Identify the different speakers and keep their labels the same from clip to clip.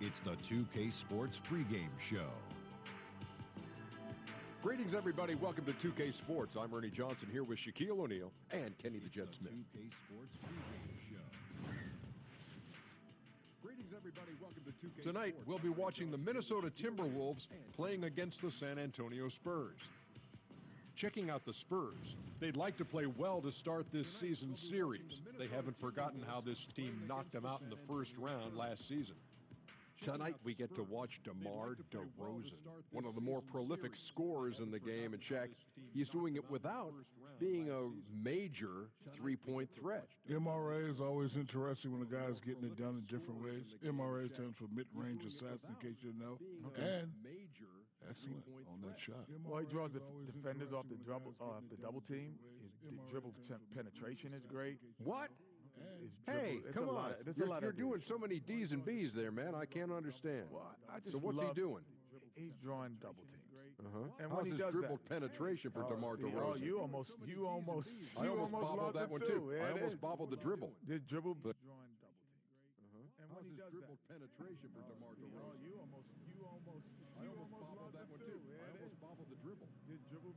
Speaker 1: It's the 2K Sports pregame show.
Speaker 2: Greetings, everybody. Welcome to 2K Sports. I'm Ernie Johnson here with Shaquille O'Neal and Kenny the Jet Smith.
Speaker 1: 2K Sports pregame show.
Speaker 2: Greetings, everybody. Welcome to 2K Tonight, we'll be watching the Minnesota Timberwolves playing against the San Antonio Spurs. Checking out the Spurs, they'd like to play well to start this season's series. They haven't forgotten how this team knocked them out in the first round last season. Tonight, we get to watch DeMar DeRozan, one of the more prolific scorers in the game. And Shaq, he's doing it without being a major three-point threat.
Speaker 3: MRA is always interesting when a guy's getting it done in different ways. MRA stands for mid-range assassin, in case you know. And excellent on that shot.
Speaker 4: Well, he draws the defenders off the double team. His dribble penetration is great.
Speaker 2: What? Hey, come on. You're doing so many D's and B's there, man. I can't understand.
Speaker 4: Well,
Speaker 2: so what's he doing?
Speaker 4: He's drawing double teams.
Speaker 2: And how's his dribble penetration for DeMar DeRozan?
Speaker 4: You almost
Speaker 2: I almost bobbled that one, too.
Speaker 4: Yeah,
Speaker 2: I almost bobbled the dribble.
Speaker 4: This dribble
Speaker 2: But
Speaker 4: drawing double teams.
Speaker 2: And how's his dribble penetration for DeMar DeRozan?
Speaker 4: You almost
Speaker 2: I almost bobbled that one, too. I almost bobbled the dribble.
Speaker 4: This dribble.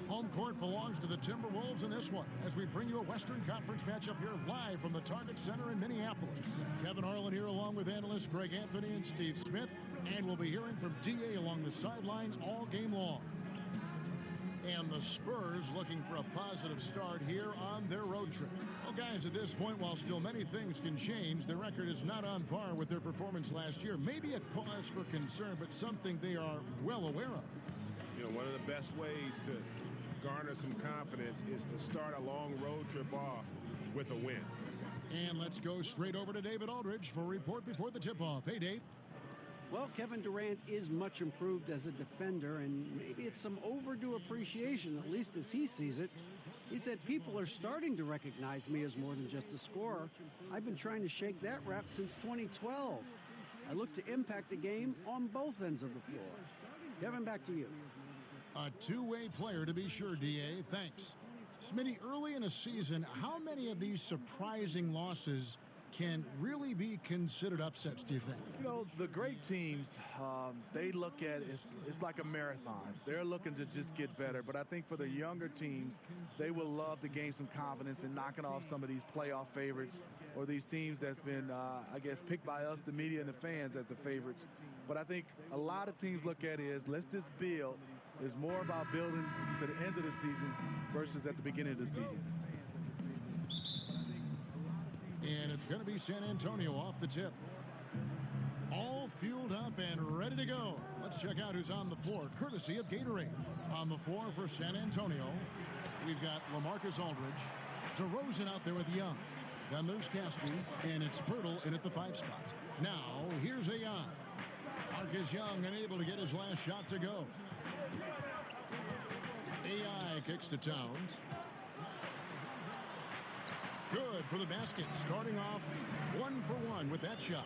Speaker 5: Home court belongs to the Timberwolves in this one as we bring you a Western Conference matchup here live from the Target Center in Minneapolis. Kevin Harlan here along with analysts Greg Anthony and Steve Smith, and we'll be hearing from DA along the sideline all game long. And the Spurs looking for a positive start here on their road trip. Well, guys, at this point, while still many things can change, the record is not on par with their performance last year. Maybe a cause for concern, but something they are well aware of.
Speaker 6: You know, one of the best ways to garner some confidence is to start a long road trip off with a win.
Speaker 5: And let's go straight over to David Aldridge for a report before the tip-off. Hey, Dave.
Speaker 7: Well, Kevin Durant is much improved as a defender, and maybe it's some overdue appreciation, at least as he sees it. He said, people are starting to recognize me as more than just a scorer. I've been trying to shake that rap since 2012. I look to impact the game on both ends of the floor. Kevin, back to you.
Speaker 5: A two-way player to be sure, DA. Thanks. Smitty, early in a season, how many of these surprising losses can really be considered upsets, do you think?
Speaker 4: You know, the great teams, they look at it, it's like a marathon. They're looking to just get better. But I think for the younger teams, they will love to gain some confidence in knocking off some of these playoff favorites or these teams that's been, I guess, picked by us, the media and the fans, as the favorites. But I think a lot of teams look at it as, let's just build. It's more about building to the end of the season versus at the beginning of the season.
Speaker 5: And it's going to be San Antonio off the tip. All fueled up and ready to go. Let's check out who's on the floor, courtesy of Gatorade. On the floor for San Antonio, we've got LaMarcus Aldridge. DeRozan out there with Young. Then there's Caspi, and it's Pirtle in at the 5 spot. Now, here's AI. Marcus Young unable to get his last shot to go. AI kicks to Towns. Good for the basket, starting off 1 for 1 with that shot.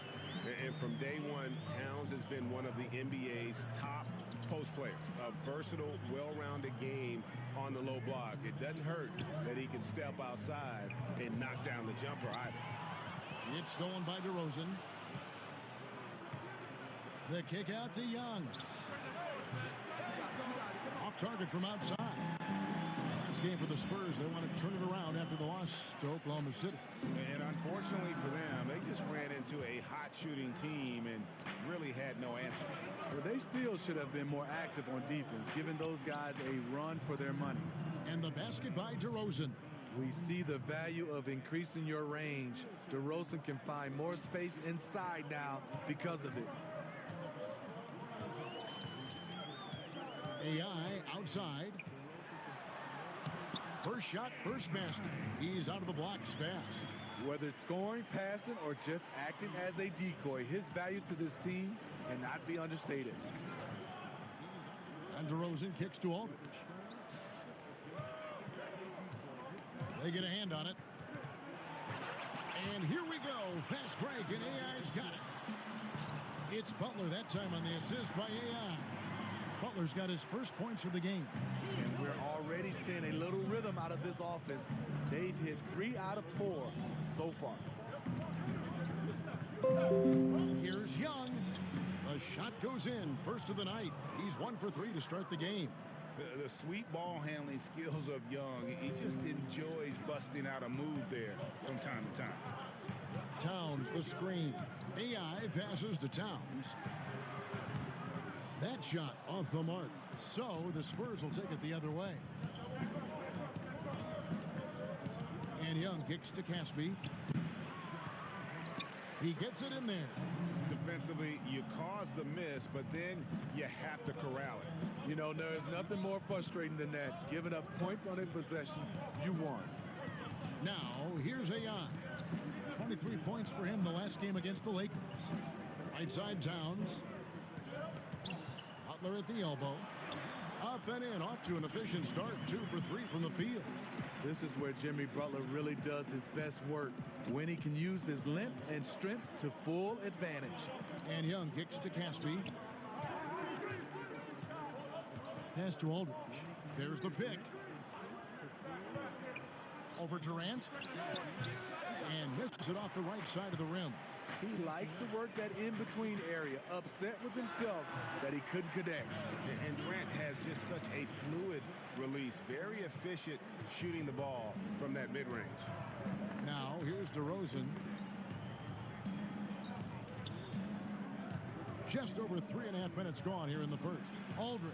Speaker 6: And from day one, Towns has been one of the NBA's top post players. A versatile, well-rounded game on the low block. It doesn't hurt that he can step outside and knock down the jumper either.
Speaker 5: It's stolen by DeRozan. The kick out to Young. Off target from outside. Last game for the Spurs. They want to turn it around after the loss to Oklahoma City.
Speaker 6: And unfortunately for them, they just ran into a hot shooting team and really had no answers.
Speaker 4: Well, they still should have been more active on defense, giving those guys a run for their money.
Speaker 5: And the basket by DeRozan.
Speaker 4: We see the value of increasing your range. DeRozan can find more space inside now because of it.
Speaker 5: AI outside. First shot, first basket. He's out of the blocks fast.
Speaker 4: Whether it's scoring, passing, or just acting as a decoy, his value to this team cannot be understated.
Speaker 5: And DeRozan kicks to Aldridge. They get a hand on it. And here we go. Fast break, and AI's got it. It's Butler that time on the assist by AI. Butler's got his first points of the game.
Speaker 4: And we're already seeing a little rhythm out of this offense. They've hit 3 out of 4 so far.
Speaker 5: Here's Young. The shot goes in. First of the night. He's 1 for 3 to start the game.
Speaker 6: The sweet ball handling skills of Young, he just enjoys busting out a move there from time to time.
Speaker 5: Towns, the screen. AI passes to Towns. That shot off the mark. So the Spurs will take it the other way. And Young kicks to Caspi. He gets it in there.
Speaker 6: Defensively, you cause the miss, but then you have to corral it.
Speaker 4: You know, there's nothing more frustrating than that. Giving up points on a possession, you won.
Speaker 5: Now, here's AI. 23 points for him the last game against the Lakers. Right side Towns. Butler at the elbow. Up and in, off to an efficient start. 2 for 3 from the field.
Speaker 4: This is where Jimmy Butler really does his best work, when he can use his length and strength to full advantage.
Speaker 5: And Young kicks to Caspi. Pass to Aldridge. There's the pick. Over Durant. And misses it off the right side of the rim.
Speaker 4: He likes to work that in-between area, upset with himself that he couldn't connect.
Speaker 6: And Durant has just such a fluid release, very efficient shooting the ball from that mid-range.
Speaker 5: Now, here's DeRozan. Just over 3.5 minutes gone here in the first. Aldridge.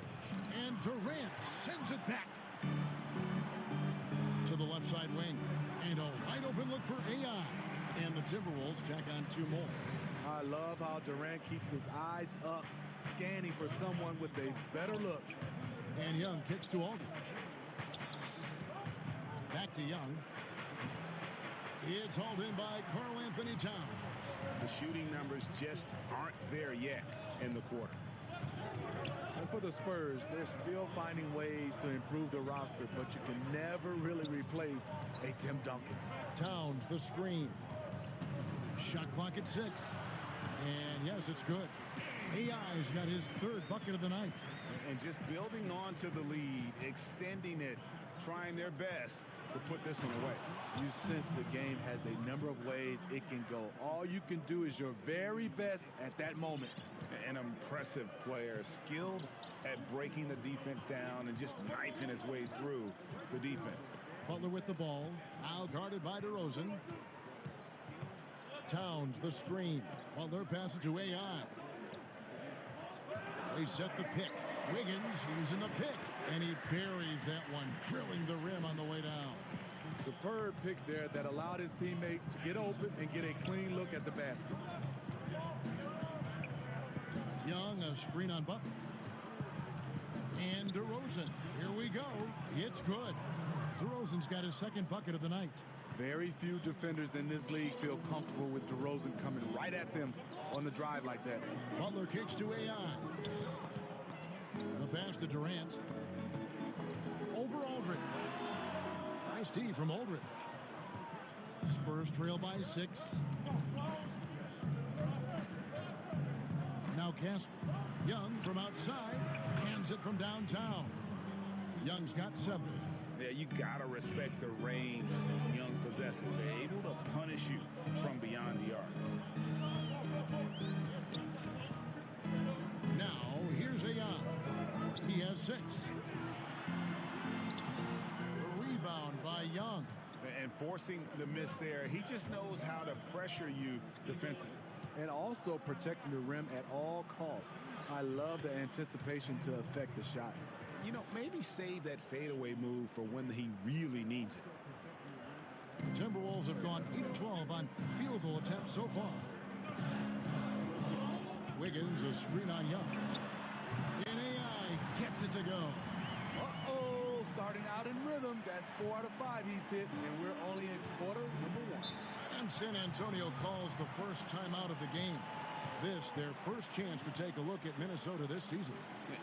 Speaker 5: And Durant sends it back to the left side wing. And a wide open look for AI. And the Timberwolves tack on 2 more.
Speaker 4: I love how Durant keeps his eyes up, scanning for someone with a better look.
Speaker 5: And Young kicks to Aldridge. Back to Young. It's hauled in by Karl Anthony Towns.
Speaker 6: The shooting numbers just aren't there yet in the quarter.
Speaker 4: And for the Spurs, they're still finding ways to improve the roster, but you can never really replace a Tim Duncan.
Speaker 5: Towns, the screen. Shot clock at 6. And yes, it's good. AI's got his 3rd bucket of the night.
Speaker 6: And just building on to the lead, extending it, trying their best to put this one away.
Speaker 4: You sense the game has a number of ways it can go. All you can do is your very best at that moment.
Speaker 6: An impressive player, skilled at breaking the defense down and just knifing his way through the defense.
Speaker 5: Butler with the ball. Now guarded by DeRozan. Towns, the screen. Butler passes to AI. They set the pick. Wiggins using the pick. And he buries that one, drilling the rim on the way down.
Speaker 4: Superb pick there that allowed his teammate to get open and get a clean look at the basket.
Speaker 5: Young, a screen on Butler. And DeRozan. Here we go. It's good. DeRozan's got his 2nd bucket of the night.
Speaker 4: Very few defenders in this league feel comfortable with DeRozan coming right at them on the drive like that.
Speaker 5: Butler kicks to AI. The pass to Durant. Over Aldridge. Nice D from Aldridge. Spurs trail by 6. Now Casper. Young from outside. Hands it from downtown. Young's got 7.
Speaker 6: Yeah, you gotta respect the range Young possesses. They're able to punish you from beyond the arc.
Speaker 5: Now here's AI. He has 6. Rebound by Young.
Speaker 6: And forcing the miss there, he just knows how to pressure you defensively.
Speaker 4: And also protecting the rim at all costs. I love the anticipation to affect the shot.
Speaker 6: You know, maybe save that fadeaway move for when he really needs it.
Speaker 5: Timberwolves have gone 8 of 12 on field goal attempts so far. Wiggins, a screen on Young. And AI gets it to go.
Speaker 4: Uh-oh, starting out in rhythm. That's 4 out of 5 he's hit, and we're only in quarter number 1.
Speaker 5: And San Antonio calls the first timeout of the game. This, their first chance to take a look at Minnesota this season.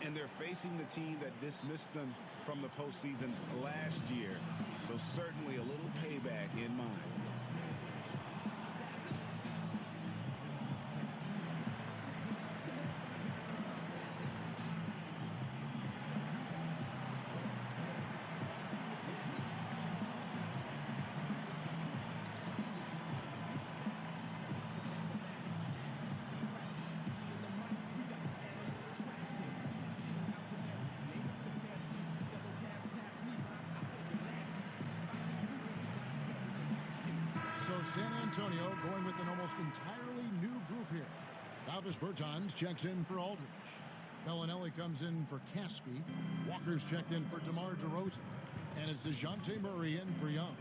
Speaker 6: And they're facing the team that dismissed them from the postseason last year. So certainly a little payback in mind.
Speaker 5: So San Antonio going with an almost entirely new group here. Davis Bertans checks in for Aldridge. Bellinelli comes in for Caspi. Walker's checked in for DeMar DeRozan. And it's DeJounte Murray in for Young.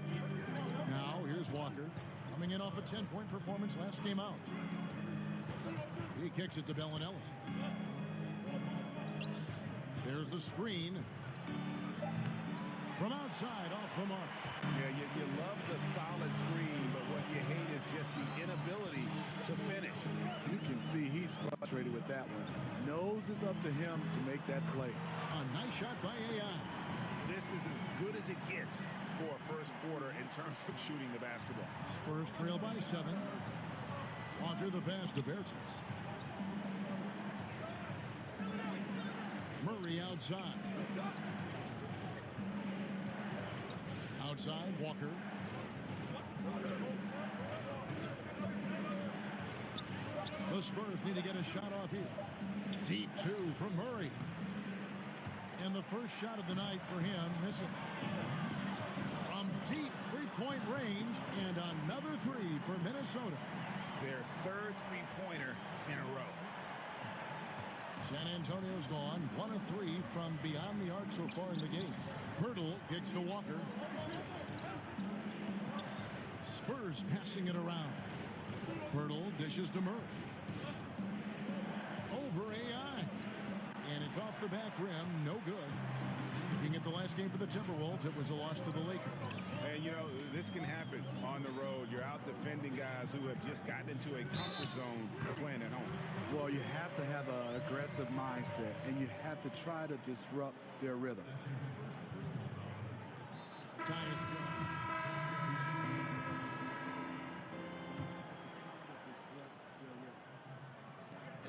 Speaker 5: Now here's Walker coming in off a 10-point performance last game out. He kicks it to Bellinelli. There's the screen. From outside, off the mark.
Speaker 6: Yeah, you love the solid screen, but what you hate is just the inability to finish.
Speaker 4: You can see he's frustrated with that one. Nose is up to him to make that play.
Speaker 5: A nice shot by AI.
Speaker 6: This is as good as it gets for a first quarter in terms of shooting the basketball.
Speaker 5: Spurs trail by 7. Walker the pass to Bertans. Murray outside. Outside, Walker. The Spurs need to get a shot off here. Deep 2 from Murray. And the first shot of the night for him, missing. From deep three-point range, and another 3 for Minnesota.
Speaker 6: Their third three-pointer in a row.
Speaker 5: San Antonio's gone 1 of 3 from beyond the arc so far in the game. Pirtle kicks to Walker. Spurs passing it around. Pirtle dishes to Murray. Over AI. And it's off the back rim. No good. Looking at the last game for the Timberwolves, it was a loss to the Lakers.
Speaker 6: And, you know, this can happen on the road. You're out defending guys who have just gotten into a comfort zone playing at home.
Speaker 4: Well, you have to have an aggressive mindset, and you have to try to disrupt their rhythm.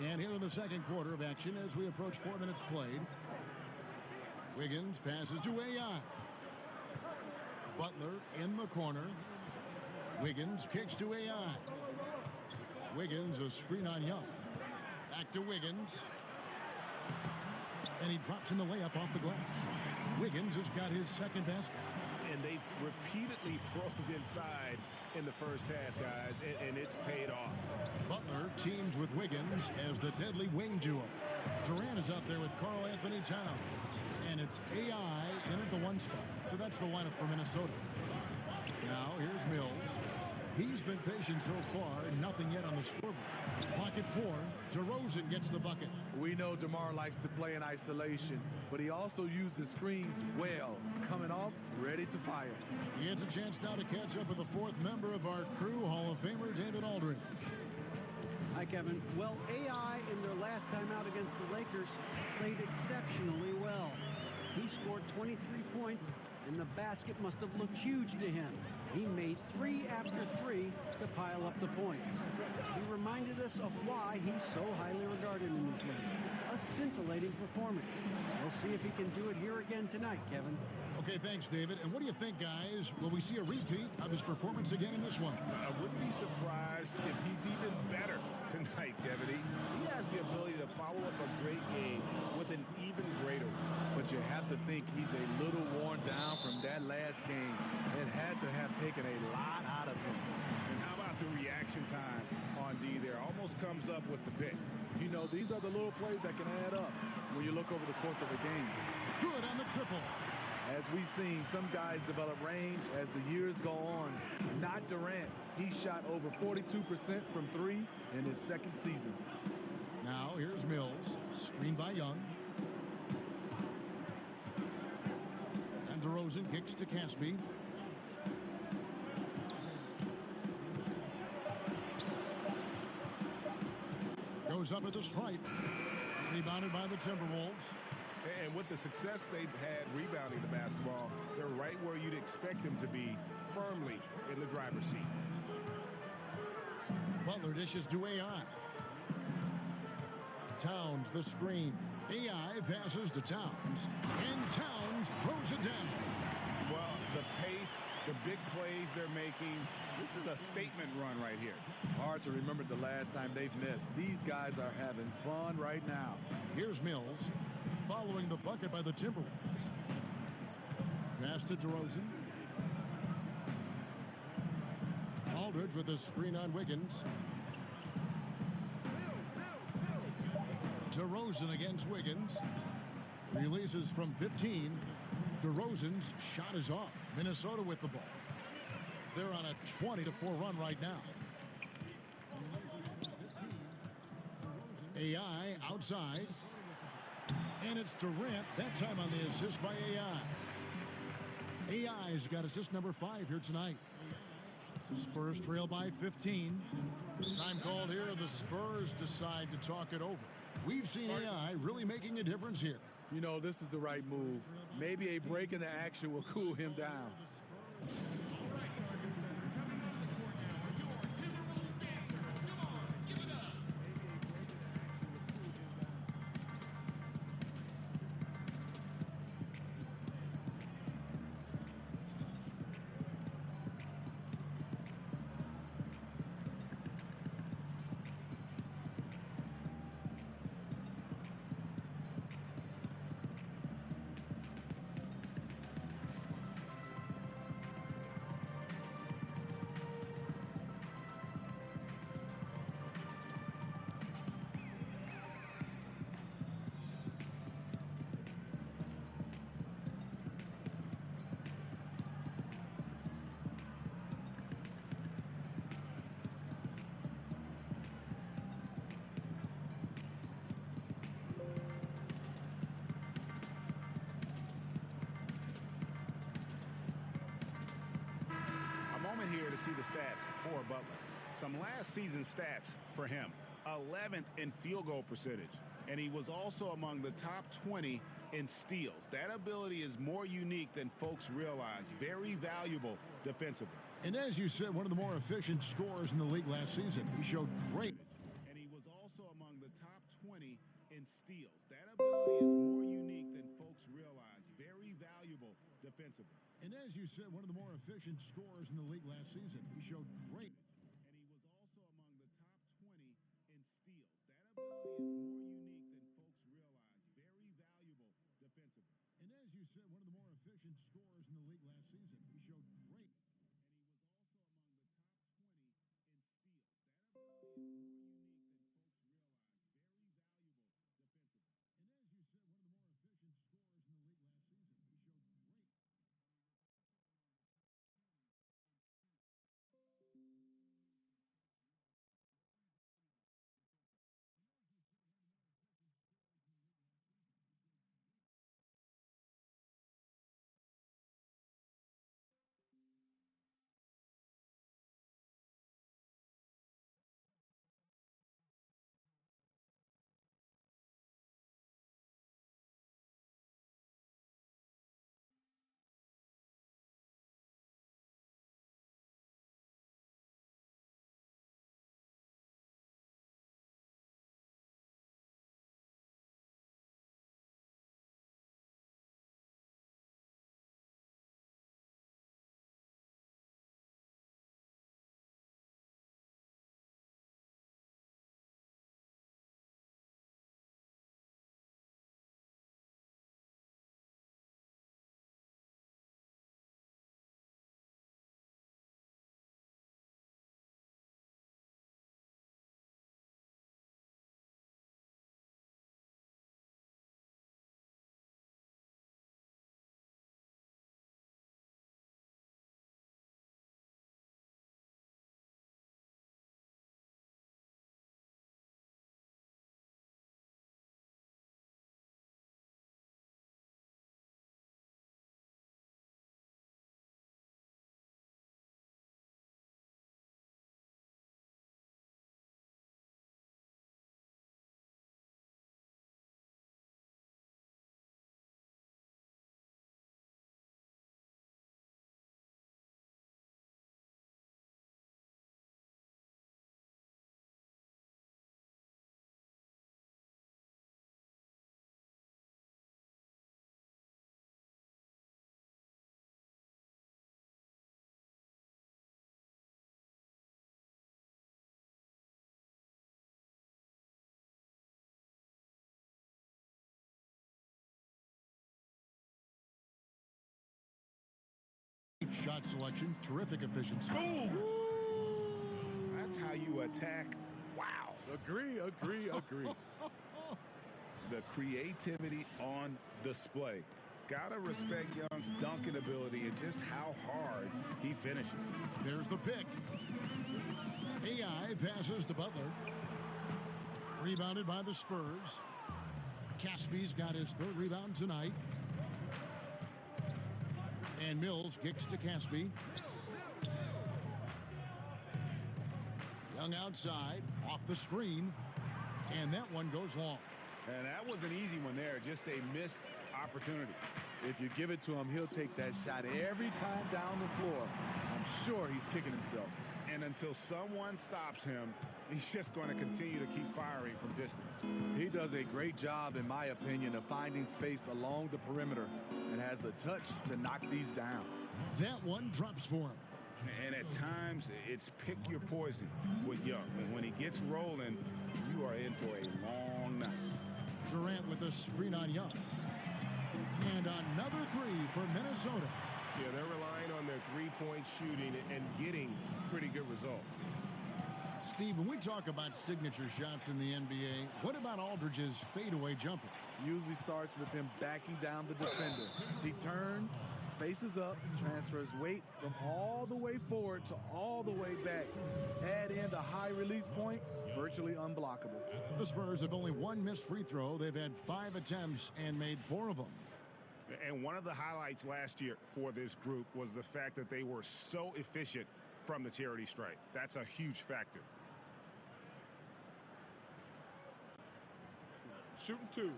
Speaker 5: And here in the second quarter of action as we approach 4 minutes played. Wiggins passes to AI. Butler in the corner. Wiggins kicks to AI. Wiggins a screen on Young. Back to Wiggins. And he drops in the layup off the glass. Wiggins has got his second basket.
Speaker 6: And they've repeatedly probed inside in the first half, guys, and it's paid off.
Speaker 5: Butler teams with Wiggins as the deadly wing duo. Durant is out there with Karl Anthony Towns. And it's AI in at the 1 spot. So that's the lineup for Minnesota. Now here's Mills. He's been patient so far. Nothing yet on the scoreboard. Pocket 4. DeRozan gets the bucket.
Speaker 4: We know DeMar likes to play in isolation, but he also uses screens well. Coming off, ready to fire.
Speaker 5: He has a chance now to catch up with the fourth member of our crew, Hall of Famer David Aldridge.
Speaker 7: Hi, Kevin. Well, AI in their last time out against the Lakers played exceptionally well. He scored 23 points, and the basket must have looked huge to him. He made 3 after 3 to pile up the points. He reminded us of why he's so highly regarded in this league. A scintillating performance. We'll see if he can do it here again tonight, Kevin.
Speaker 5: Okay, thanks, David. And what do you think, guys? Will we see a repeat of his performance again in this one?
Speaker 6: I wouldn't be surprised if he's even better tonight, Kevin. He has the ability to follow up a great game with an even greater one.
Speaker 4: But you have to think he's a little worn down from that last game. It had to have taken a lot out of him.
Speaker 6: And how about the reaction time on D there? Almost comes up with the pick.
Speaker 4: You know, these are the little plays that can add up when you look over the course of the game.
Speaker 5: Good on the triple.
Speaker 4: As we've seen, some guys develop range as the years go on. Not Durant. He shot over 42% from 3 in his second season.
Speaker 5: Now, here's Mills. Screened by Young. And DeRozan kicks to Caspi. Goes up at the stripe. Rebounded by the Timberwolves.
Speaker 6: And with the success they've had rebounding the basketball, they're right where you'd expect them to be, firmly in the driver's seat.
Speaker 5: Butler dishes to AI. Towns the screen. AI passes to Towns. And Towns throws it down.
Speaker 6: Well, the pace, the big plays they're making, this is a statement run right here.
Speaker 4: Hard to remember the last time they've missed. These guys are having fun right now.
Speaker 5: Here's Mills. Following the bucket by the Timberwolves. Pass to DeRozan. Aldridge with a screen on Wiggins. DeRozan against Wiggins. Releases from 15. DeRozan's shot is off. Minnesota with the ball. They're on a 20-4 run right now. AI outside. And it's Durant, that time on the assist by AI. AI's got assist number 5 here tonight. Spurs trail by 15. Time called here. The Spurs decide to talk it over. We've seen AI really making a difference here.
Speaker 4: You know, this is the right move. Maybe a break in the action will cool him down.
Speaker 6: To see the stats for Butler. Some last season stats for him. 11th in field goal percentage. And he was also among the top 20 in steals. That ability is more unique than folks realize. Very valuable defensively.
Speaker 5: And as you said, one of the more efficient scorers in the league last season. He showed great.
Speaker 6: And he was also among the top 20 in steals. That ability is more unique than folks realize. Very valuable defensively.
Speaker 5: And as you said, one of the more efficient scorers in the league last season. He showed great.
Speaker 6: And he was also among the top 20 in steals. That ability is more unique than folks realize. Very valuable defensively.
Speaker 5: And as you said, one of the more efficient scorers in the league last season. He showed great.
Speaker 6: And he was also among the top 20 in steals. That ability is more unique than folks realize. Very valuable defensively.
Speaker 5: And as you said, one of the more efficient scorers in the league last season. He showed great. shot selection, terrific efficiency.
Speaker 6: Boom! That's how you attack. Wow.
Speaker 4: Agree.
Speaker 6: The creativity on display. Gotta respect Young's dunking ability and just how hard he finishes.
Speaker 5: There's the pick. AI passes to Butler. Rebounded by the Spurs. Cassby's got his third rebound tonight. And Mills kicks to Cassby. Young outside, off the screen. And that one goes long.
Speaker 6: And that was an easy one there, just a missed opportunity.
Speaker 4: If you give it to him, he'll take that shot every time down the floor. I'm sure he's kicking himself.
Speaker 6: And until someone stops him, he's just going to continue to keep firing from distance.
Speaker 4: He does a great job, in my opinion, of finding space along the perimeter and has the touch to knock these down.
Speaker 5: That one drops for him.
Speaker 6: And at times, it's pick your poison with Young. And when he gets rolling, you are in for a long night.
Speaker 5: Durant with a screen on Young. And another three for Minnesota.
Speaker 6: Yeah, they're relying on their three-point shooting and getting pretty good results.
Speaker 5: Steve, when we talk about signature shots in the NBA, what about Aldridge's fadeaway jumper?
Speaker 4: Usually starts with him backing down the defender. He turns, faces up, transfers weight from all the way forward to all the way back. Add in the high release point, virtually unblockable.
Speaker 5: The Spurs have only one missed free throw. They've had 5 attempts and made 4 of them.
Speaker 6: And one of the highlights last year for this group was the fact that they were so efficient from the charity stripe. That's a huge factor.
Speaker 3: Shooting 2.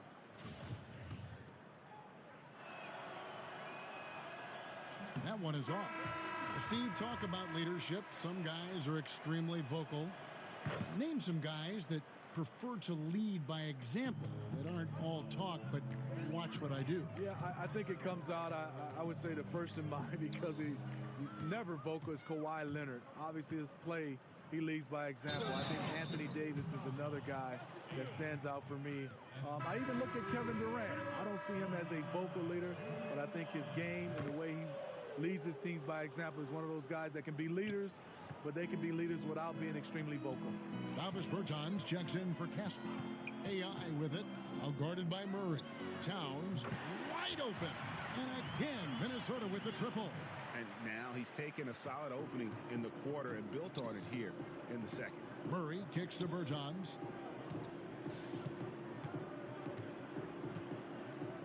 Speaker 5: That one is off. Steve, talk about leadership. Some guys are extremely vocal. Name some guys that prefer to lead by example, that aren't all talk, but watch what I do.
Speaker 4: Yeah, I think it comes out, I would say the first in mind, because he's never vocal, is Kawhi Leonard. Obviously, his play, he leads by example. I think Anthony Davis is another guy that stands out for me. I even look at Kevin Durant. I don't see him as a vocal leader, but I think his game and the way he leads his teams by example is one of those guys that can be leaders, but they can be leaders without being extremely vocal.
Speaker 5: Davis Bertans checks in for Casper. AI with it, out guarded by Murray. Towns wide open. And again, Minnesota with the triple.
Speaker 6: And now he's taken a solid opening in the quarter and built on it here in the second.
Speaker 5: Murray kicks to Bertans.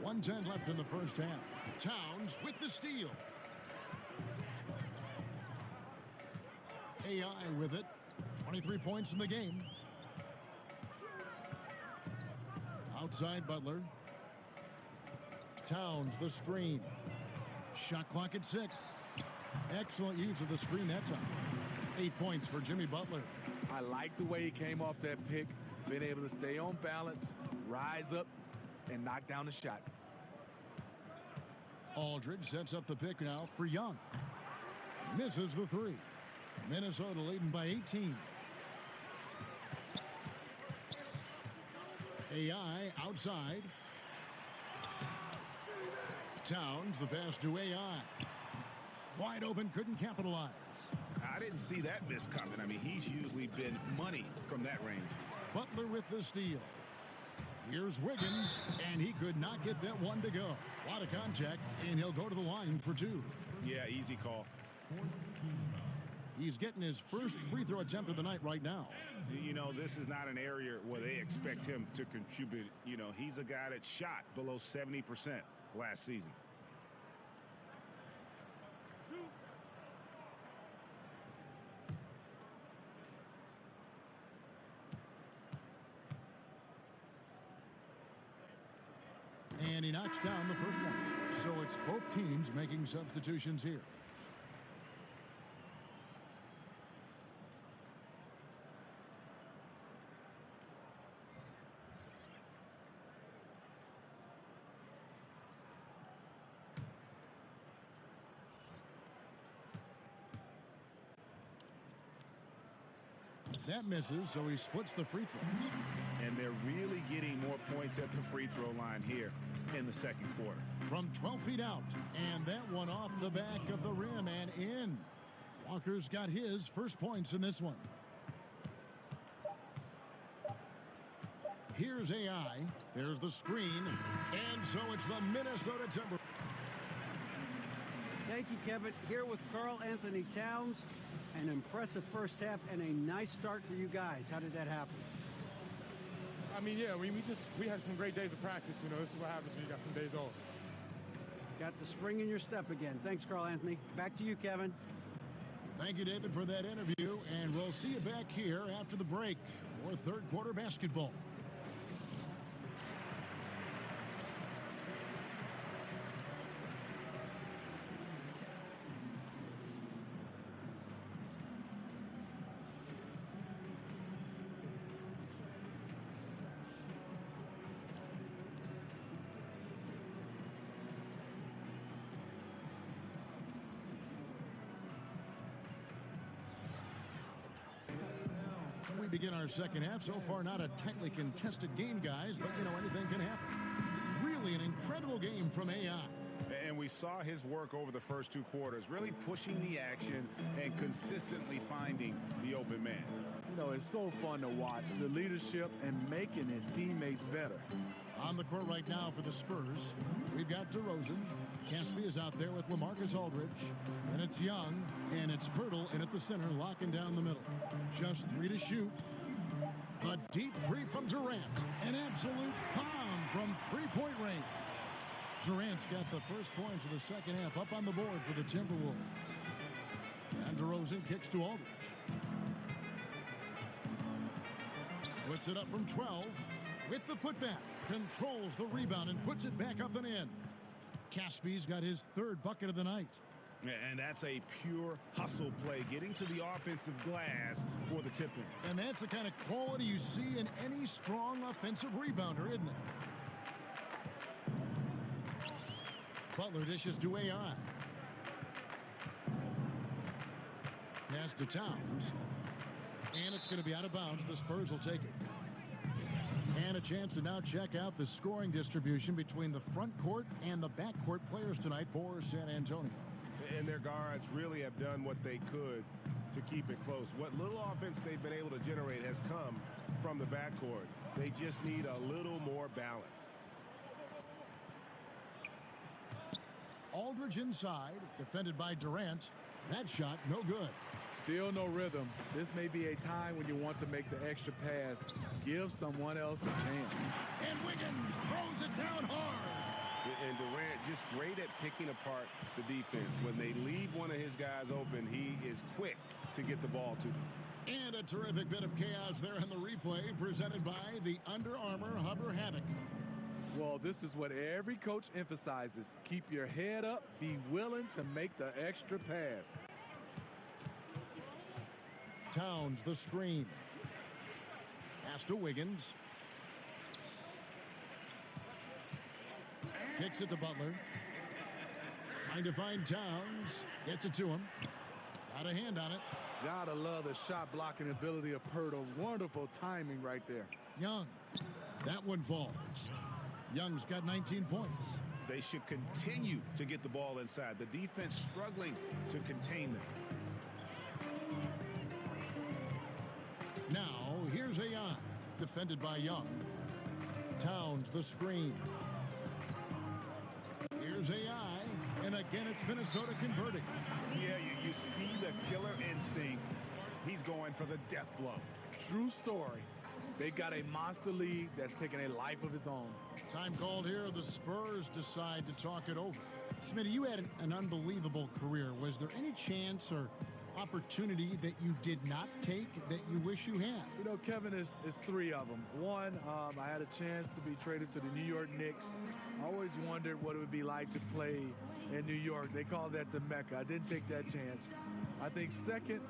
Speaker 5: 1:10 left in the first half. Towns with the steal. AI with it. 23 points in the game. Outside Butler. Towns the screen. Shot clock at 6. Excellent use of the screen that time. 8 points for Jimmy Butler.
Speaker 4: I like the way he came off that pick, being able to stay on balance, rise up, and knock down the shot.
Speaker 5: Aldridge sets up the pick now for Young. Misses the 3. Minnesota leading by 18. AI outside. Towns, the pass to AI. Wide open, couldn't capitalize.
Speaker 6: I didn't see that miss coming. I mean, he's usually been money from that range.
Speaker 5: Butler with the steal. Here's Wiggins, and he could not get that one to go. A lot of contact, and he'll go to the line for 2.
Speaker 6: Yeah, easy call.
Speaker 5: He's getting his first free throw attempt of the night right now.
Speaker 6: You know, this is not an area where they expect him to contribute. You know, he's a guy that shot below 70% last season.
Speaker 5: And he knocks down the first one. So it's both teams making substitutions here. That misses, so he splits the free throws.
Speaker 6: And they're really getting more points at the free throw line here in the second quarter.
Speaker 5: From 12 feet out, and that one off the back of the rim and in. Walker's got his first points in this one. Here's AI. There's the screen. And so it's the Minnesota Timberwolves.
Speaker 7: Thank you, Kevin. Here with Karl Anthony Towns. An impressive first half and a nice start for you guys. How did that happen?
Speaker 8: I mean, yeah, we had some great days of practice. You know, this is what happens when you got some days off.
Speaker 7: Got the spring in your step again. Thanks, Karl Anthony. Back to you, Kevin.
Speaker 5: Thank you, David, for that interview. And we'll see you back here after the break for third quarter basketball. We begin our second half. So far, not a tightly contested game, guys, but, you know, anything can happen. Really an incredible game from AI.
Speaker 6: And we saw his work over the first two quarters, really pushing the action and consistently finding the open man.
Speaker 4: You know, it's so fun to watch the leadership and making his teammates better.
Speaker 5: On the court right now for the Spurs, we've got DeRozan. Caspi is out there with LaMarcus Aldridge. And it's Young, and it's Pirtle in at the center, locking down the middle. Just 3 to shoot. A deep three from Durant. An absolute bomb from three-point range. Durant's got the first points of the second half up on the board for the Timberwolves. And DeRozan kicks to Aldridge. Puts it up from 12 with the putback. Controls the rebound and puts it back up and in. Caspi's got his third bucket of the night.
Speaker 6: And that's a pure hustle play, getting to the offensive glass for the tip-in.
Speaker 5: And that's the kind of quality you see in any strong offensive rebounder, isn't it? Butler dishes to AI. Pass to Towns. And it's going to be out of bounds. The Spurs will take it. And a chance to now check out the scoring distribution between the front court and the back court players tonight for San Antonio.
Speaker 6: And their guards really have done what they could to keep it close. What little offense they've been able to generate has come from the backcourt. They just need a little more balance.
Speaker 5: Aldridge inside, defended by Durant. That shot, no good.
Speaker 4: Still no rhythm. This may be a time when you want to make the extra pass. Give someone else a chance.
Speaker 5: And Wiggins throws it down hard.
Speaker 6: And Durant just great at picking apart the defense. When they leave one of his guys open, he is quick to get the ball to them.
Speaker 5: And a terrific bit of chaos there in the replay presented by the Under Armour Hover Havoc.
Speaker 4: Well, this is what every coach emphasizes. Keep your head up. Be willing to make the extra pass.
Speaker 5: Towns, the screen. Pass to Wiggins. Kicks it to Butler. Trying to find Towns. Gets it to him. Got a hand on it.
Speaker 4: Gotta love the shot blocking ability of Pirtle. Wonderful timing right there.
Speaker 5: Young. That one falls. Young's got 19 points.
Speaker 6: They should continue to get the ball inside. The defense struggling to contain them.
Speaker 5: Now, here's AI, defended by Young. Towns, the screen. Here's AI, and again it's Minnesota converting.
Speaker 6: Yeah, you see the killer instinct. He's going for the death blow.
Speaker 4: True story. They've got a monster lead that's taking a life of its own.
Speaker 5: Time called here. The Spurs decide to talk it over. Smitty, you had an unbelievable career. Was there any chance or opportunity that you did not take that you wish you had?
Speaker 4: You know, Kevin, is three of them. One, I had a chance to be traded to the New York Knicks. I always wondered what it would be like to play in New York. They call that the Mecca. I didn't take that chance. I think second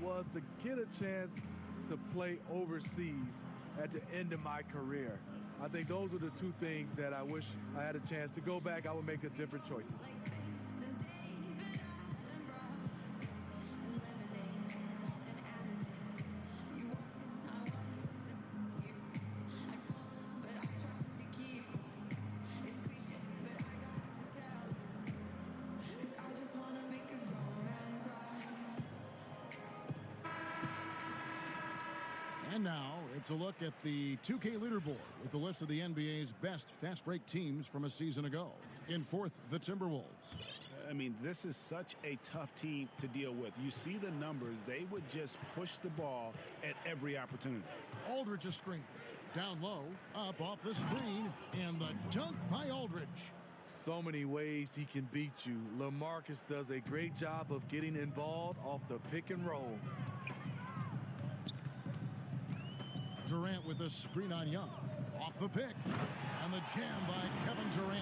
Speaker 4: was to get a chance to play overseas at the end of my career. I think those are the two things that I wish I had a chance to go back. I would make a different choices.
Speaker 5: And now it's a look at the 2K leaderboard with the list of the NBA's best fast break teams from a season ago. In fourth, the Timberwolves.
Speaker 6: I mean, this is such a tough team to deal with. You see the numbers. They would just push the ball at every opportunity.
Speaker 5: Aldridge a screen. Down low, up off the screen, and the dunk by Aldridge.
Speaker 4: So many ways he can beat you. LaMarcus does a great job of getting involved off the pick and roll.
Speaker 5: Durant with a screen on Young. Off the pick. And the jam by Kevin Durant.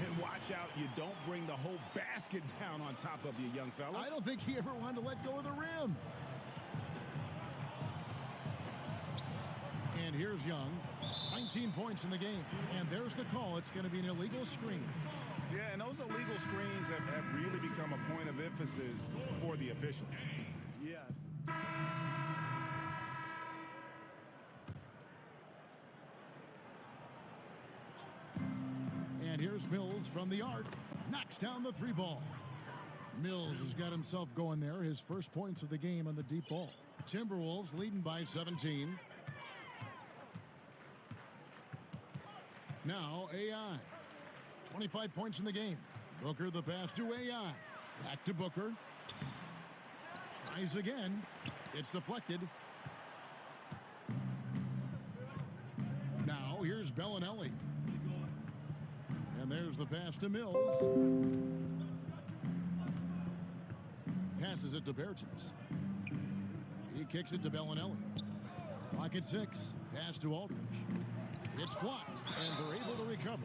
Speaker 6: And watch out, you don't bring the whole basket down on top of you, young fella.
Speaker 5: I don't think he ever wanted to let go of the rim. And here's Young. 19 points in the game. And there's the call. It's going to be an illegal screen.
Speaker 6: Yeah, and those illegal screens have really become a point of emphasis for the officials.
Speaker 4: Yes.
Speaker 5: And here's Mills from the arc. Knocks down the three ball. Mills has got himself going there. His first points of the game on the deep ball. Timberwolves leading by 17. Now AI. 25 points in the game. Booker the pass to AI. Back to Booker. Tries again. It's deflected. Now here's Bellinelli. And there's the pass to Mills. Passes it to Bertans. He kicks it to Bellinelli. Clock at 6. Pass to Aldridge. It's blocked, and they're able to recover.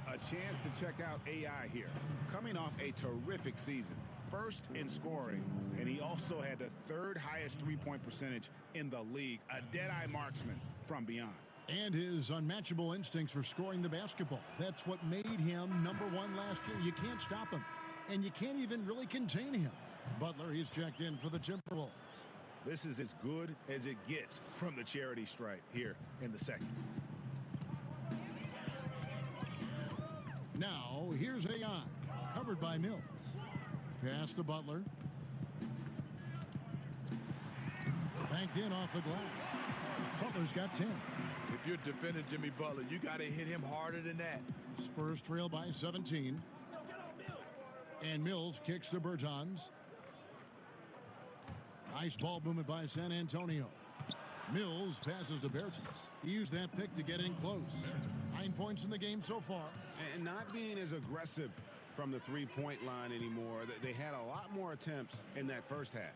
Speaker 6: A chance to check out AI here. Coming off a terrific season. First in scoring, and he also had the third highest three-point percentage in the league. A dead-eye marksman from beyond.
Speaker 5: And his unmatchable instincts for scoring the basketball. That's what made him #1 last year. You can't stop him, and you can't even really contain him. Butler, he's checked in for the Timberwolves.
Speaker 6: This is as good as it gets from the charity stripe here in the second.
Speaker 5: Now, here's AI, covered by Mills. Pass to Butler. Banked in off the glass. Butler's got 10.
Speaker 4: If you're defending Jimmy Butler, you got to hit him harder than that.
Speaker 5: Spurs trail by 17. And Mills kicks to Bertans. Nice ball movement by San Antonio. Mills passes to Bertans. He used that pick to get in close. 9 points in the game so far.
Speaker 6: And not being as aggressive from the three-point line anymore. They had a lot more attempts in that first half.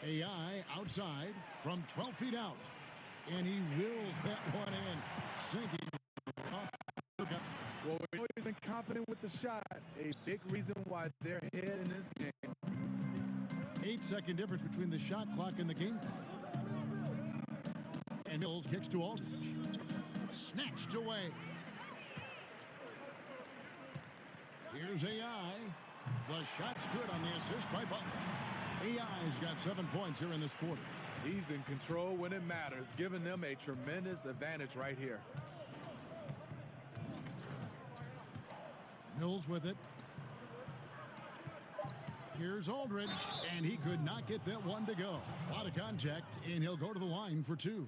Speaker 5: AI outside from 12 feet out. And he wills that one in. Sinking.
Speaker 4: Well, we've always been confident with the shot. A big reason why they're ahead in this game.
Speaker 5: 8-second difference between the shot clock and the game clock. And Mills kicks to Aldridge. Snatched away. Here's AI. The shot's good on the assist by Butler. AI's got 7 points here in this quarter.
Speaker 4: He's in control when it matters, giving them a tremendous advantage right here.
Speaker 5: Mills with it. Here's Aldridge, and he could not get that one to go. A lot of contact, and he'll go to the line for 2.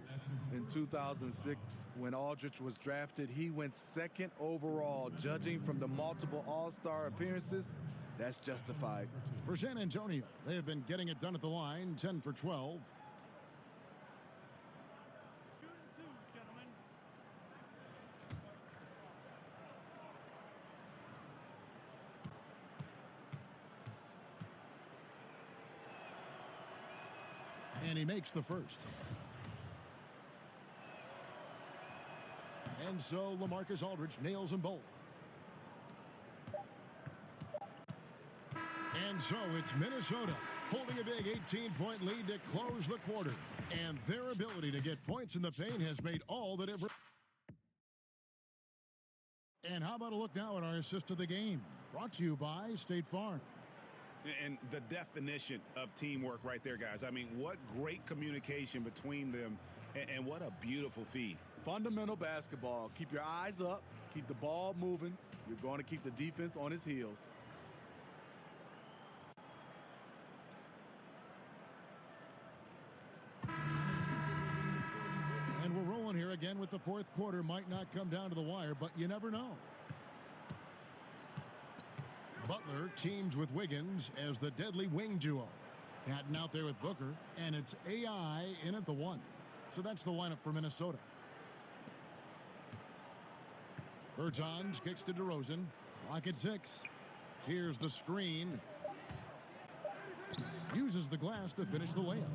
Speaker 4: In 2006, when Aldridge was drafted, he went 2nd overall. Judging from the multiple All-Star appearances, that's justified.
Speaker 5: For San Antonio, they have been getting it done at the line, 10 for 12. And he makes the first. And so LaMarcus Aldridge nails them both. And so it's Minnesota holding a big 18-point lead to close the quarter. And their ability to get points in the paint has made all the difference. And how about a look now at our assist of the game? Brought to you by State Farm.
Speaker 6: And the definition of teamwork right there, guys. I mean, what great communication between them, and what a beautiful feed.
Speaker 4: Fundamental basketball. Keep your eyes up. Keep the ball moving. You're going to keep the defense on its heels.
Speaker 5: again with the fourth quarter. Might not come down to the wire, but you never know. Butler teams with Wiggins as the deadly wing duo. Patton out there with Booker, and it's AI in at the 1. So that's the lineup for Minnesota. Bertans kicks to DeRozan. Clock at 6. Here's the screen. Uses the glass to finish the layup.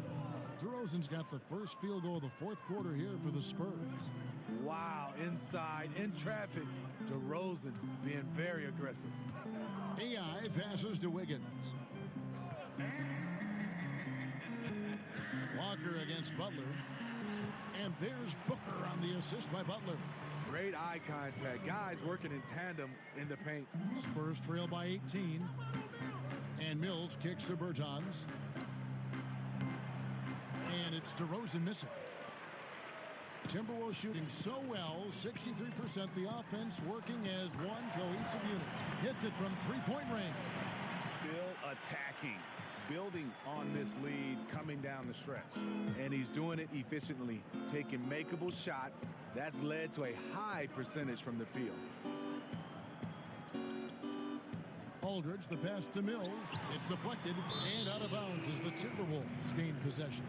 Speaker 5: DeRozan's got the first field goal of the fourth quarter here for the Spurs.
Speaker 4: Wow, inside, in traffic. DeRozan being very aggressive.
Speaker 5: AI passes to Wiggins. Walker against Butler. And there's Booker on the assist by Butler.
Speaker 4: Great eye contact. Guys working in tandem in the paint.
Speaker 5: Spurs trail by 18. And Mills kicks to Bertans. And it's DeRozan missing. Timberwolves shooting so well, 63%. The offense working as one cohesive unit. Hits it from three-point range.
Speaker 6: Still attacking, building on this lead coming down the stretch.
Speaker 4: And he's doing it efficiently, taking makeable shots. That's led to a high percentage from the field.
Speaker 5: Aldridge, the pass to Mills. It's deflected and out of bounds as the Timberwolves gain possession.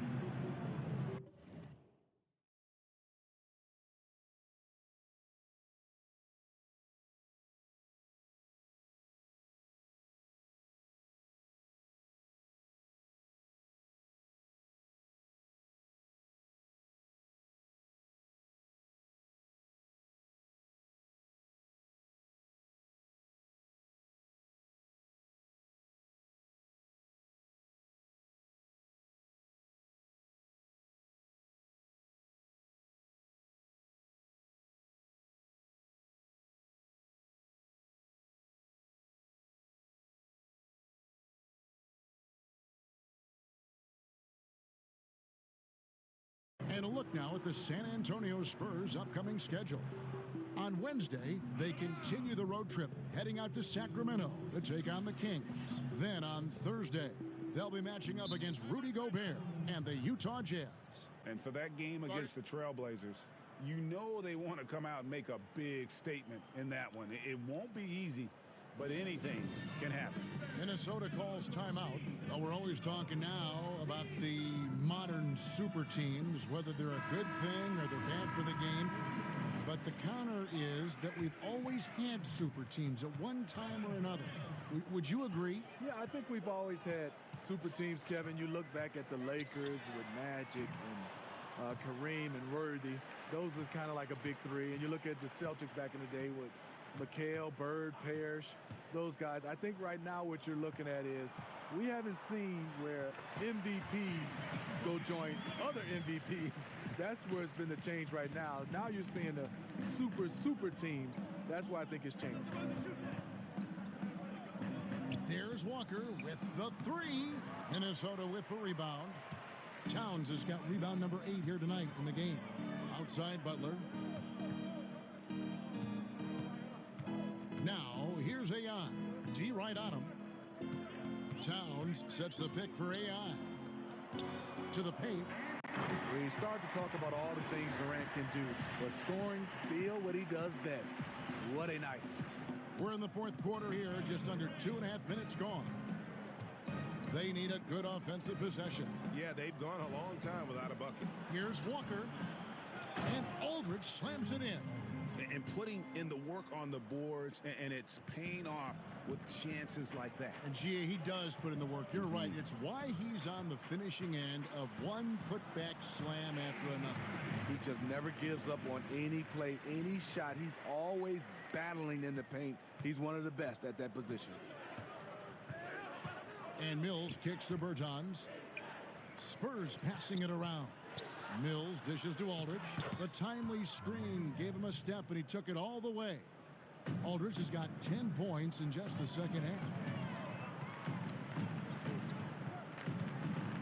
Speaker 5: And a look now at the San Antonio Spurs' upcoming schedule. On Wednesday, they continue the road trip, heading out to Sacramento to take on the Kings. Then on Thursday, they'll be matching up against Rudy Gobert and the Utah Jazz.
Speaker 6: And for that game against the Trailblazers, you know they want to come out and make a big statement in that one. It won't be easy, but anything can happen.
Speaker 5: Minnesota calls timeout. Well, we're always talking now about the modern super teams, whether they're a good thing or they're bad for the game. But the counter is that we've always had super teams at one time or another. Would you agree?
Speaker 4: Yeah, I think we've always had super teams, Kevin. You look back at the Lakers with Magic and Kareem and Worthy. Those are kind of like a big three. And you look at the Celtics back in the day with McHale, Bird, Parrish, those guys. I think right now what you're looking at is we haven't seen where MVPs go join other MVPs. That's where it's been the change right now. Now you're seeing the super teams. That's why I think it's changed.
Speaker 5: There's Walker with the three. Minnesota with the rebound. Towns has got rebound number 8 here tonight in the game. Outside Butler. Now, here's AI. D right on him. Towns sets the pick for AI. To the paint.
Speaker 4: We start to talk about all the things Durant can do, but scoring still what he does best. What a night.
Speaker 5: We're in the fourth quarter here, just under 2.5 minutes gone. They need a good offensive possession.
Speaker 6: Yeah, they've gone a long time without a bucket.
Speaker 5: Here's Walker. And Aldridge slams it in.
Speaker 6: And putting in the work on the boards, and it's paying off with chances like that.
Speaker 5: And GA, he does put in the work. You're right. It's why he's on the finishing end of one putback slam after another.
Speaker 4: He just never gives up on any play, any shot. He's always battling in the paint. He's one of the best at that position.
Speaker 5: And Mills kicks to Bertans. Spurs passing it around. Mills dishes to Aldridge. The timely screen gave him a step, and he took it all the way. Aldridge has got 10 points in just the second half.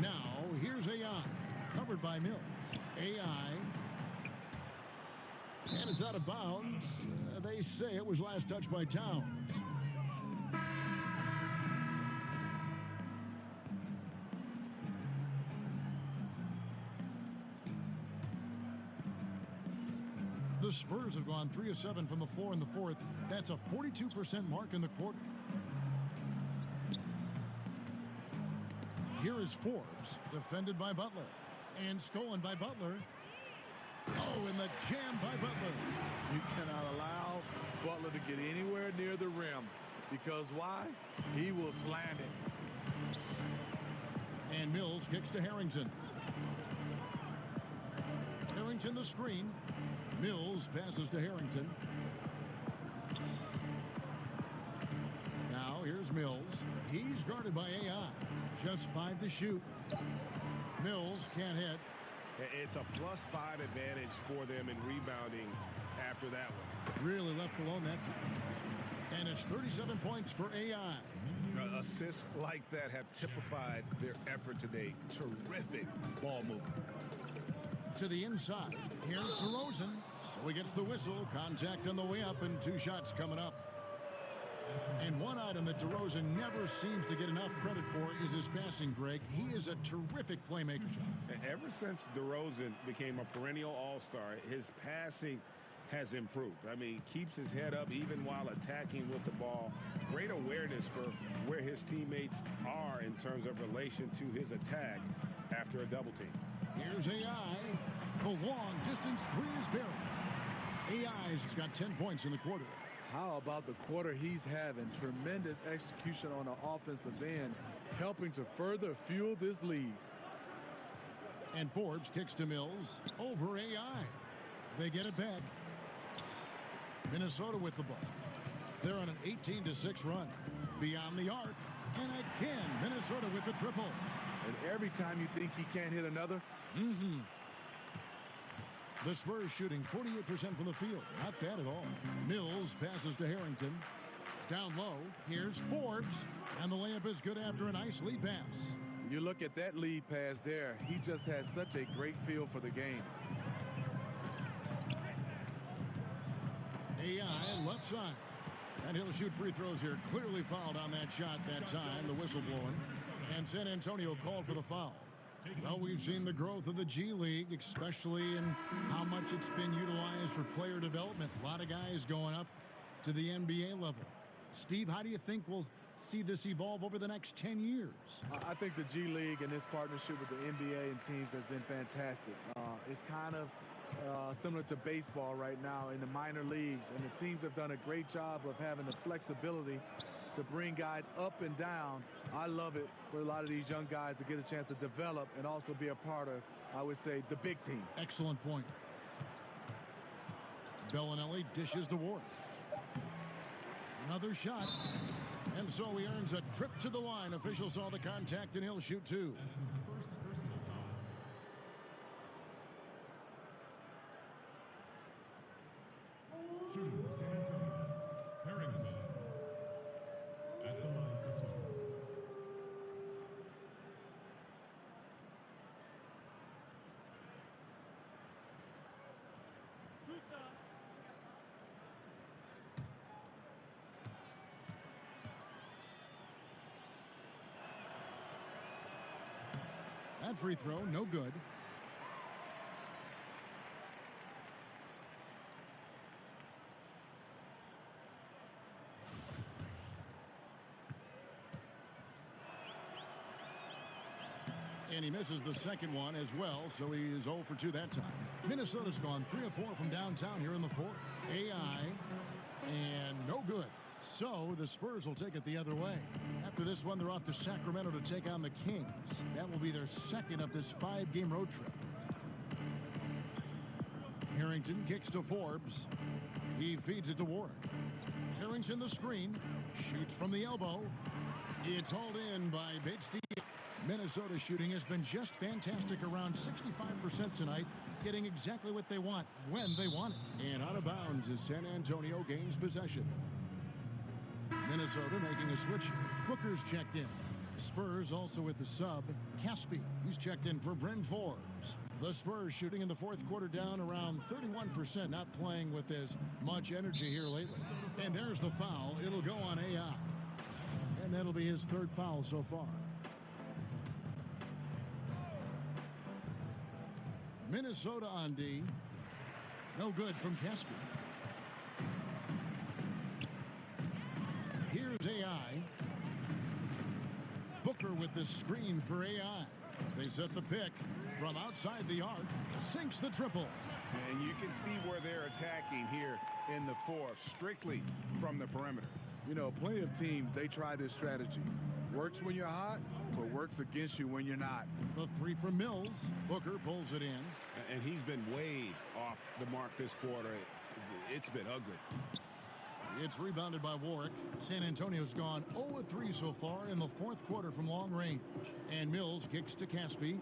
Speaker 5: Now, here's AI. Covered by Mills. AI. And it's out of bounds. They say it was last touched by Towns. The Spurs have gone 3 of 7 from the floor in the fourth. That's a 42% mark in the quarter. Here is Forbes, defended by Butler, and stolen by Butler. Oh, and the jam by Butler.
Speaker 4: You cannot allow Butler to get anywhere near the rim, because why? He will slam it.
Speaker 5: And Mills kicks to Harrington. Harrington the screen. Mills passes to Harrington. Now here's Mills. He's guarded by AI. Just 5 to shoot. Mills can't hit.
Speaker 6: It's a +5 advantage for them in rebounding after that one.
Speaker 5: Really left alone that time. And it's 37 points for AI.
Speaker 6: Assists like that have typified their effort today. Terrific ball movement.
Speaker 5: To the inside. Here's DeRozan. So he gets the whistle. Contact on the way up and 2 shots coming up. And one item that DeRozan never seems to get enough credit for is his passing, Greg. He is a terrific playmaker.
Speaker 6: Ever since DeRozan became a perennial all-star, his passing has improved. I mean, keeps his head up even while attacking with the ball. Great awareness for where his teammates are in terms of relation to his attack after a double team.
Speaker 5: Here's AI. The long distance 3 is buried. AI's got 10 points in the quarter.
Speaker 4: How about the quarter he's having? Tremendous execution on the offensive end, helping to further fuel this lead.
Speaker 5: And Forbes kicks to Mills over AI. They get it back. Minnesota with the ball. They're on an 18-6 run. Beyond the arc. And again, Minnesota with the triple.
Speaker 4: And every time you think he can't hit another,
Speaker 5: The Spurs shooting 48% from the field. Not bad at all. Mills passes to Harrington. Down low, here's Forbes. And the layup is good after a nice lead pass.
Speaker 4: You look at that lead pass there. He just has such a great feel for the game.
Speaker 5: AI left side. And he'll shoot free throws here. Clearly fouled on that shot that time. The whistle blowing. And San Antonio called for the foul. Well, we've seen the growth of the G League, especially in how much it's been utilized for player development. A lot of guys going up to the NBA level. Steve, how do you think we'll see this evolve over the next 10 years?
Speaker 4: I think the G League and this partnership with the NBA and teams has been fantastic. It's kind of similar to baseball right now in the minor leagues, and the teams have done a great job of having the flexibility to bring guys up and down. I love it for a lot of these young guys to get a chance to develop and also be a part of, I would say, the big team.
Speaker 5: Excellent point. Bellinelli dishes to Ward. Another shot. And so he earns a trip to the line. Official saw the contact and he'll shoot 2.
Speaker 9: Shooting for San Antonio, Harrington. At the line for 2.
Speaker 5: That free throw, no good. And he misses the second one as well, so he is 0 for 2 that time. Minnesota's gone 3 of 4 from downtown here in the fourth. AI, and no good. So the Spurs will take it the other way. After this one, they're off to Sacramento to take on the Kings. That will be their second of this 5-game road trip. Harrington kicks to Forbes. He feeds it to Ward. Harrington the screen. Shoots from the elbow. It's hauled in by Bates. Minnesota shooting has been just fantastic, around 65% tonight, getting exactly what they want when they want it. And out of bounds as San Antonio gains possession. Minnesota making a switch. Booker's checked in. Spurs also with the sub. Caspi, he's checked in for Bryn Forbes. The Spurs shooting in the fourth quarter down around 31%, not playing with as much energy here lately. And there's the foul. It'll go on AI. And that'll be his 3rd foul so far. Minnesota on D. No good from Caspi. Here's AI. Booker with the screen for AI. They set the pick from outside the arc. Sinks the triple.
Speaker 6: And you can see where they're attacking here in the fourth, strictly from the perimeter.
Speaker 4: You know, plenty of teams, they try this strategy. Works when you're hot, but works against you when you're not.
Speaker 5: The three from Mills. Booker pulls it in.
Speaker 6: And he's been way off the mark this quarter. It's been ugly.
Speaker 5: It's rebounded by Warwick. San Antonio's gone 0-3 so far in the fourth quarter from long range. And Mills kicks to Caspi.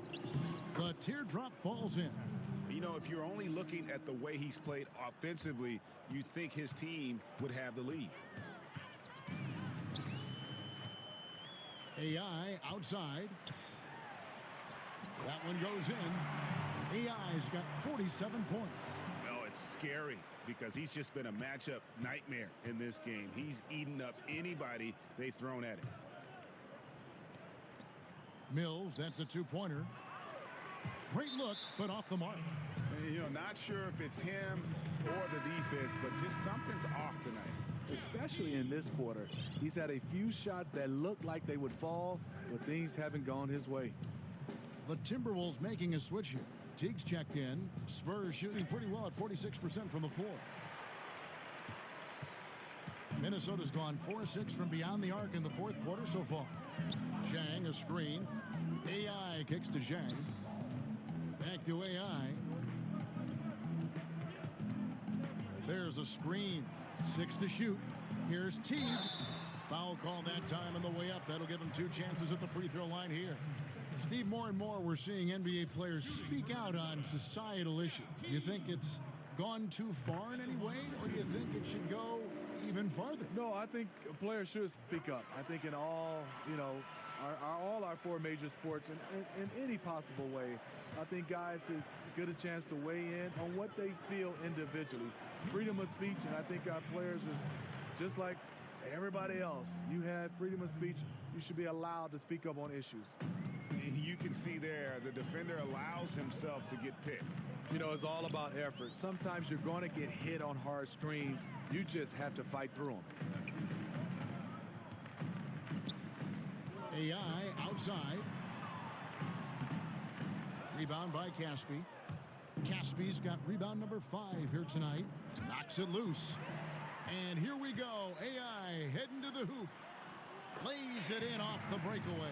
Speaker 5: The teardrop falls in.
Speaker 6: You know, if you're only looking at the way he's played offensively, you think his team would have the lead.
Speaker 5: AI outside. That one goes in. AI's got 47 points.
Speaker 6: No, it's scary because he's just been a matchup nightmare in this game. He's eaten up anybody they've thrown at him.
Speaker 5: Mills, that's a two-pointer. Great look, but off the mark.
Speaker 6: You know, not sure if it's him or the defense, but just something's off tonight.
Speaker 4: Especially in this quarter. He's had a few shots that looked like they would fall, but things haven't gone his way.
Speaker 5: The Timberwolves making a switch here. Teague's checked in. Spurs shooting pretty well at 46% from the floor. Minnesota's gone 4-6 from beyond the arc in the fourth quarter so far. Zhang, a screen. AI kicks to Zhang. Back to AI. There's a screen. 6 to shoot. Here's Teague. Foul call that time on the way up. That'll give him 2 chances at the free throw line here. Steve, more and more we're seeing NBA players speak out on societal issues. Do you think it's gone too far in any way, or do you think it should go even farther?
Speaker 4: No, I think players should speak up. I think in all, you know, all our 4 major sports, in any possible way, I think guys should get a chance to weigh in on what they feel individually. Freedom of speech, and I think our players is just like everybody else. You have freedom of speech. You should be allowed to speak up on issues.
Speaker 6: You can see there the defender allows himself to get picked.
Speaker 4: You know, it's all about effort. Sometimes you're going to get hit on hard screens. You just have to fight through them.
Speaker 5: AI outside. Rebound by Caspi. Caspi's got rebound number 5 here tonight. Knocks it loose. And here we go. AI heading to the hoop. Plays it in off the breakaway.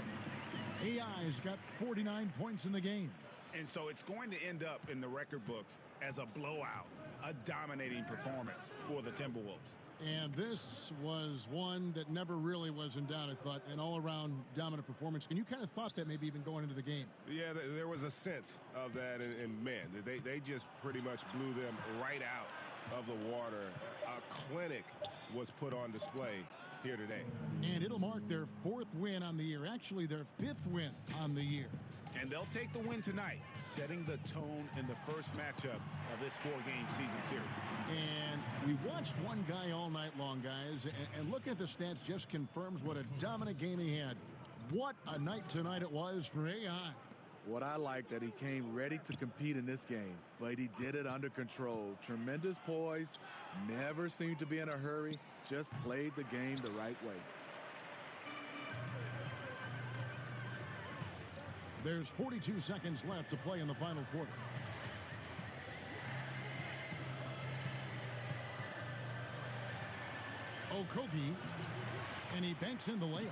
Speaker 5: AI's got 49 points in the game.
Speaker 6: And so it's going to end up in the record books as a blowout, a dominating performance for the Timberwolves.
Speaker 5: And this was one that never really was in doubt, I thought, an all-around dominant performance. And you kind of thought that maybe even going into the game.
Speaker 6: Yeah, there was a sense of that, and man, they just pretty much blew them right out of the water. A clinic was put on display here today.
Speaker 5: And it'll mark their 4th win on the year, actually their 5th win on the year.
Speaker 6: And they'll take the win tonight, setting the tone in the first matchup of this 4-game season series.
Speaker 5: And we watched one guy all night long, guys, and look at the stats just confirms what a dominant game he had. What a night tonight it was for AI.
Speaker 4: What I like that he came ready to compete in this game, but he did it under control. Tremendous poise, never seemed to be in a hurry, just played the game the right way.
Speaker 5: There's 42 seconds left to play in the final quarter. Okogie, and he banks in the layup.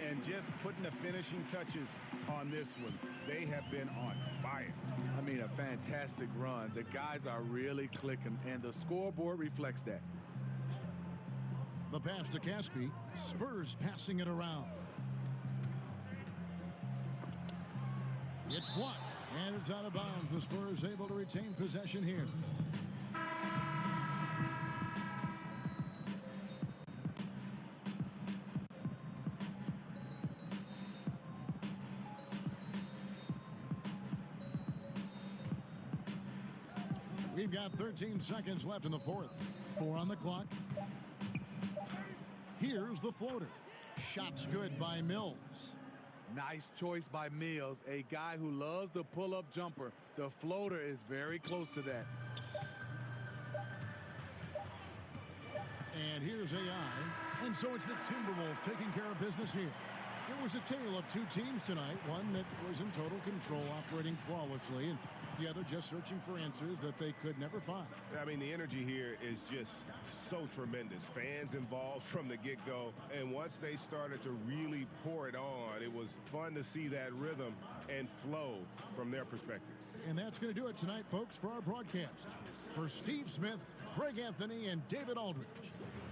Speaker 6: And just putting the finishing touches on this one. They have been on fire.
Speaker 4: I mean, a fantastic run. The guys are really clicking, and the scoreboard reflects that.
Speaker 5: The pass to Caspi. Spurs passing it around. It's blocked, and it's out of bounds. The Spurs able to retain possession here. We've got 13 seconds left in the fourth. 4 on the clock. Here's the floater. Shot's good by Mills.
Speaker 4: Nice choice by Mills, a guy who loves the pull-up jumper. The floater is very close to that.
Speaker 5: And here's AI. And so it's the Timberwolves taking care of business here. It was a tale of two teams tonight, one that was in total control, operating flawlessly, and the other just searching for answers that they could never find.
Speaker 6: I mean, the energy here is just so tremendous. Fans involved from the get-go, and once they started to really pour it on, it was fun to see that rhythm and flow from their perspective.
Speaker 5: And that's going to do it tonight, folks, for our broadcast. For Steve Smith, Greg Anthony, and David Aldridge,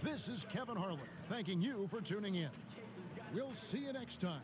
Speaker 5: this is Kevin Harlan thanking you for tuning in. We'll see you next time